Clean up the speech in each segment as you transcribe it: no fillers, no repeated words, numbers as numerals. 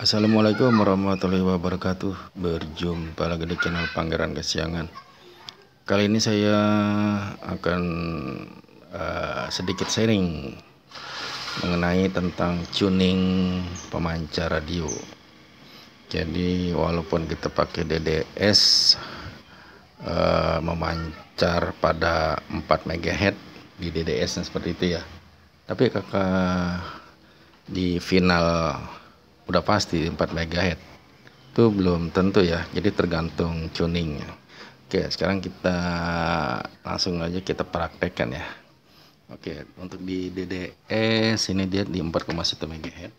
Assalamualaikum warahmatullahi wabarakatuh. Berjumpa lagi di channel Pangeran Kesiangan. Kali ini saya akan sedikit sharing mengenai tentang tuning pemancar radio. Jadi walaupun kita pakai DDS memancar pada 4 MHz di DDS seperti itu ya. Tapi kakak di final udah pasti 4 MHz itu belum tentu ya, jadi tergantung tuningnya. Oke, sekarang kita langsung aja kita praktekkan ya. Oke, untuk di DDS ini dia di 4,1 MHz.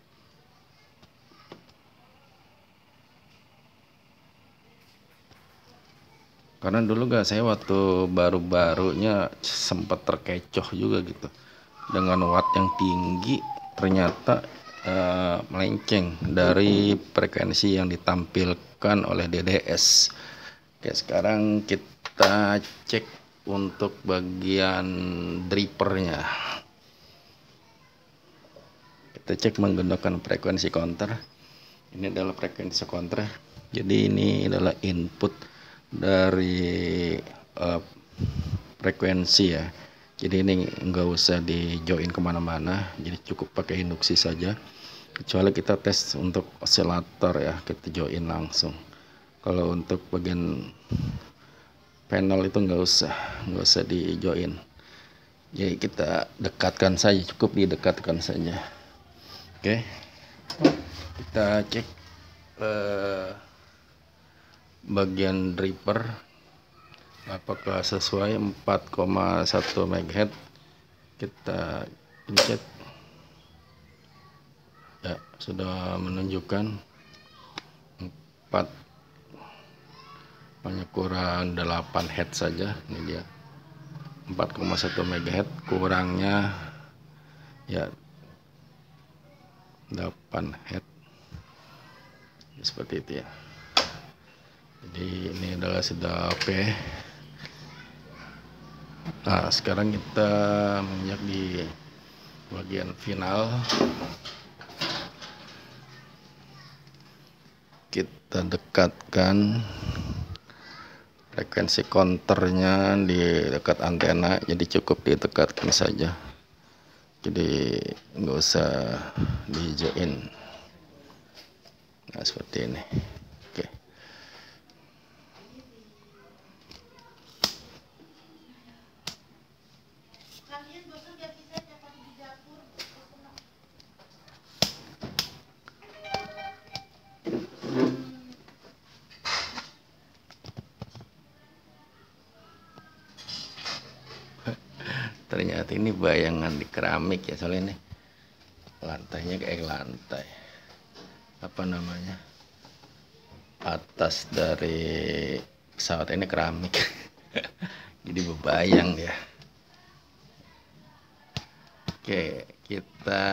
Karena dulu saya waktu baru-barunya sempat terkecoh juga gitu dengan watt yang tinggi, ternyata melenceng dari frekuensi yang ditampilkan oleh DDS. Oke, sekarang kita cek untuk bagian drivernya. Kita cek menggunakan frekuensi counter. Ini adalah frekuensi counter. Jadi ini adalah input dari frekuensi ya. Jadi ini enggak usah di join kemana-mana, jadi cukup pakai induksi saja. Kecuali kita tes untuk oscillator ya, kita join langsung. Kalau untuk bagian panel itu enggak usah di join. Jadi kita dekatkan saja, cukup didekatkan saja. Oke, kita cek bagian driver apakah sesuai 4,1 MHz. Kita pencet ya, sudah menunjukkan 4, hanya kurang 8 Hz saja. Ini dia 4,1 MHz, kurangnya ya 8 Hz seperti itu ya. Jadi ini adalah sudah oke. Nah, sekarang kita menginjak di bagian final. Kita dekatkan frekuensi counternya di dekat antena, jadi cukup didekatkan saja. Jadi nggak usah di join. Nah, seperti ini. Oke. Ternyata ini bayangan di keramik ya, soalnya ini lantainya kayak lantai apa namanya, atas dari pesawat ini keramik. Jadi bebayang ya. Oke, kita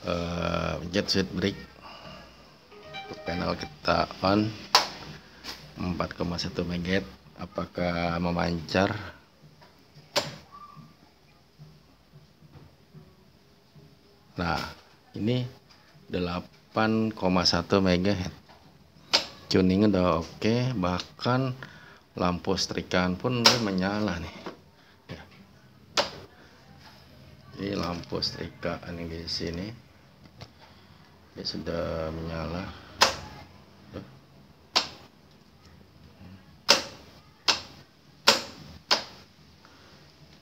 pencet switch break. Panel kita on 4,1 MHz. Apakah memancar? Nah, ini 8,1 MHz. Tuning udah oke, bahkan lampu setrikaan pun udah menyala nih. Ya. Ini lampu setrikaan yang di sini dia sudah menyala.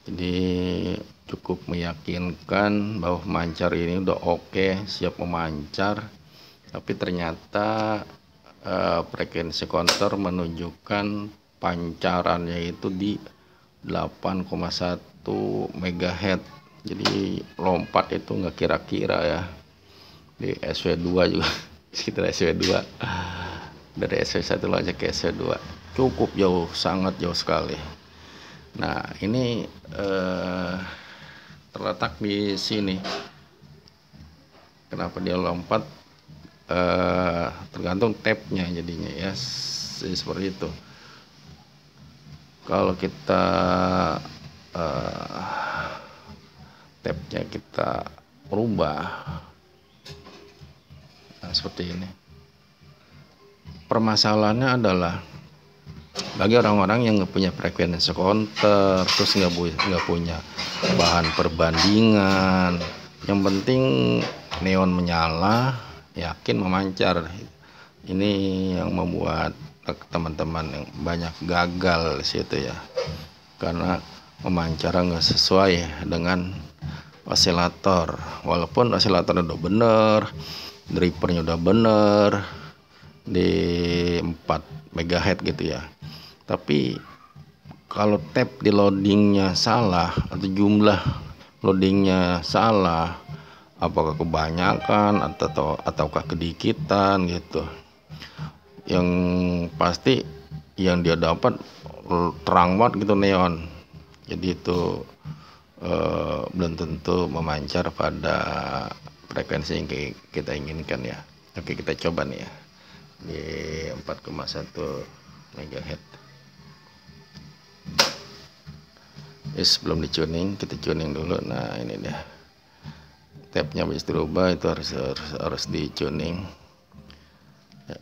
Jadi cukup meyakinkan bahwa pemancar ini udah oke, siap memancar. Tapi ternyata frekuensi counter menunjukkan pancarannya itu di 8,1 MHz. Jadi lompat itu nggak kira-kira ya. Di SW2 juga sekitar SW2, dari SW1 aja ke SW2 cukup jauh, sangat jauh sekali. Nah, ini terletak di sini. Kenapa dia lompat? Tergantung tabnya jadinya ya, seperti itu. Kalau kita tabnya kita rubah. Nah, seperti ini. Permasalahannya adalah bagi orang-orang yang nggak punya frekuensi counter, terus nggak punya bahan perbandingan, yang penting neon menyala, yakin memancar. Ini yang membuat teman-teman yang banyak gagal di situ ya, karena memancar nggak sesuai dengan osilator. Walaupun osilator udah bener, drivernya udah bener di 4 MHz gitu ya, tapi kalau tap di loadingnya salah atau jumlah loadingnya salah, apakah kebanyakan ataukah kedikitan gitu, yang pasti yang dia dapat terang banget gitu neon. Jadi itu belum tentu memancar pada frekuensi yang kita inginkan ya. Oke, kita coba nih ya di 4,1 MHz. Belum dicuning, kita tuning dulu. Nah ini dia, tapnya habis dirubah, itu harus dicuning ya.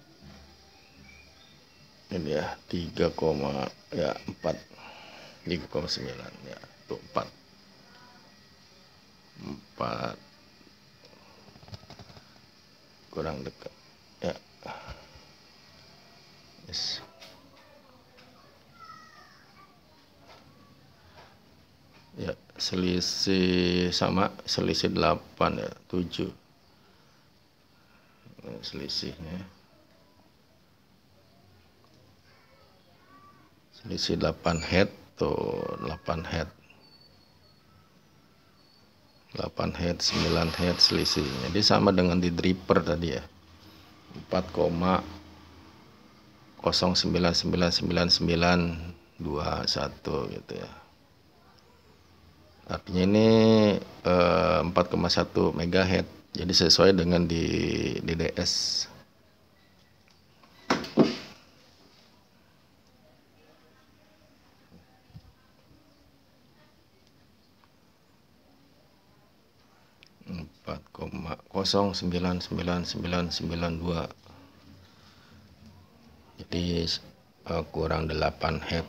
Ini ya 3,4 3,9 ya, tuh 4 kurang dekat ya. Ya, selisih sama, selisih 8 ya, 7 selisihnya, selisih 8 head tuh, 8 head 9 head selisihnya. Jadi sama dengan di driver tadi ya, 4,09999921 gitu ya. Artinya ini 4,1 MHz, jadi sesuai dengan di DDS. (4,099992). Jadi kurang 8 head.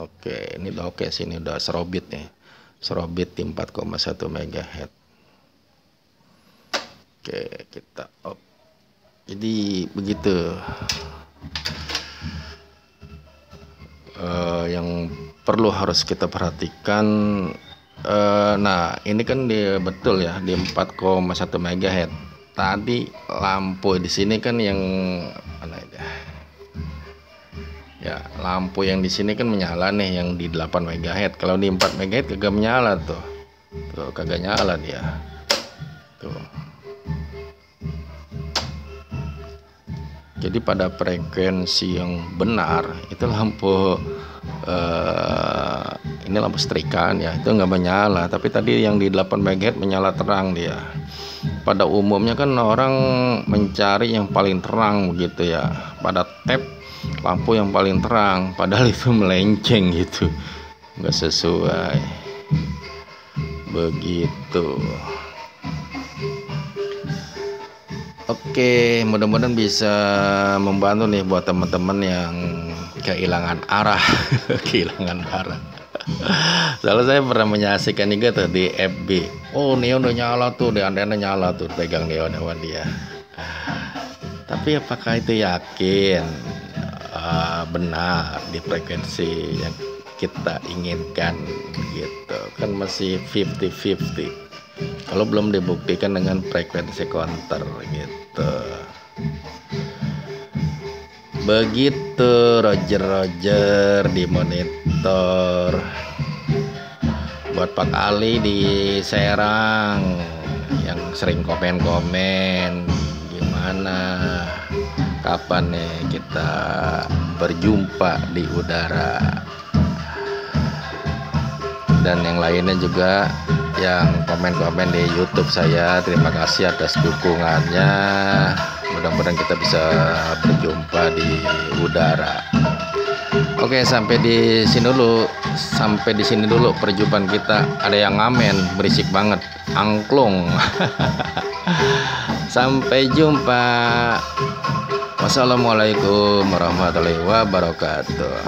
Oke, ini udah oke sih, ini udah serobit nih. Serobit di 4,1 MHz. Oke, kita off. Jadi begitu. Yang perlu harus kita perhatikan. Nah ini kan betul ya di 4,1 MHz. Tadi lampu di sini kan yang mana ya, lampu yang di sini kan menyala nih, yang di 8 MHz. Kalau di 4 MHz kagak menyala tuh, kagak nyala dia tuh. Jadi pada frekuensi yang benar itu lampu ini lampu setrikaan ya, itu nggak menyala. Tapi tadi yang di 8 MHz menyala terang dia. Pada umumnya kan orang mencari yang paling terang begitu ya, pada tap lampu yang paling terang, padahal itu melenceng gitu, nggak sesuai begitu. Oke, mudah-mudahan bisa membantu nih buat teman-teman yang kehilangan arah. Kehilangan arah. Soalnya saya pernah menyaksikan juga tuh di FB. Oh, neon udah nyala tuh, di antena nyala tuh, pegang neon sama dia. Tapi apakah itu yakin benar di frekuensi yang kita inginkan gitu? Kan masih 50-50. Kalau belum dibuktikan dengan frekuensi counter gitu. Begitu Roger di monitor. Buat Pak Ali di Serang yang sering komen-komen, gimana, kapan nih kita berjumpa di udara. Dan yang lainnya juga yang komen-komen di YouTube saya, terima kasih atas dukungannya. Mudah-mudahan kita bisa berjumpa di udara. Oke, sampai di sini dulu perjumpaan kita. Ada yang ngamen berisik banget, angklung. Sampai jumpa. Wassalamualaikum warahmatullahi wabarakatuh.